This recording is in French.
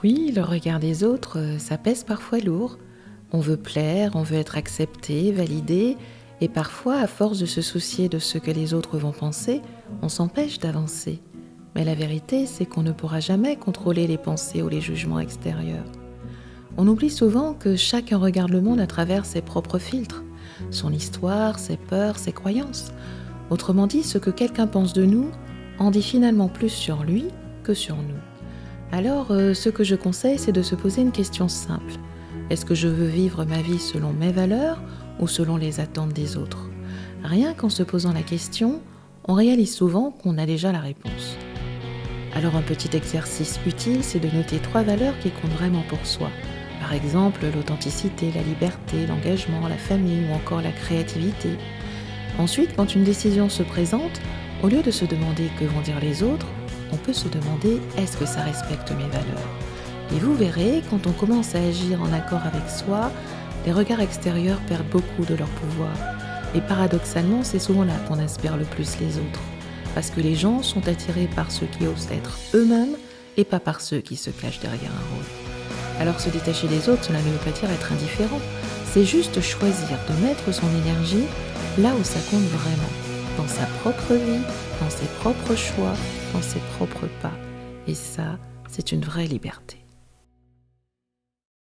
Oui, le regard des autres, ça pèse parfois lourd. On veut plaire, on veut être accepté, validé, et parfois, à force de se soucier de ce que les autres vont penser, on s'empêche d'avancer. Mais la vérité, c'est qu'on ne pourra jamais contrôler les pensées ou les jugements extérieurs. On oublie souvent que chacun regarde le monde à travers ses propres filtres, son histoire, ses peurs, ses croyances. Autrement dit, ce que quelqu'un pense de nous en dit finalement plus sur lui que sur nous. Alors, ce que je conseille, c'est de se poser une question simple. Est-ce que je veux vivre ma vie selon mes valeurs ou selon les attentes des autres ? Rien qu'en se posant la question, on réalise souvent qu'on a déjà la réponse. Alors un petit exercice utile, c'est de noter 3 valeurs qui comptent vraiment pour soi. Par exemple, l'authenticité, la liberté, l'engagement, la famille ou encore la créativité. Ensuite, quand une décision se présente, au lieu de se demander que vont dire les autres, on peut se demander est-ce que ça respecte mes valeurs ? Et vous verrez, quand on commence à agir en accord avec soi, les regards extérieurs perdent beaucoup de leur pouvoir. Et paradoxalement, c'est souvent là qu'on inspire le plus les autres. Parce que les gens sont attirés par ceux qui osent être eux-mêmes et pas par ceux qui se cachent derrière un rôle. Alors se détacher des autres, cela ne veut pas dire être indifférent. C'est juste choisir de mettre son énergie là où ça compte vraiment. Dans sa propre vie, dans ses propres choix, dans ses propres pas. Et ça, c'est une vraie liberté.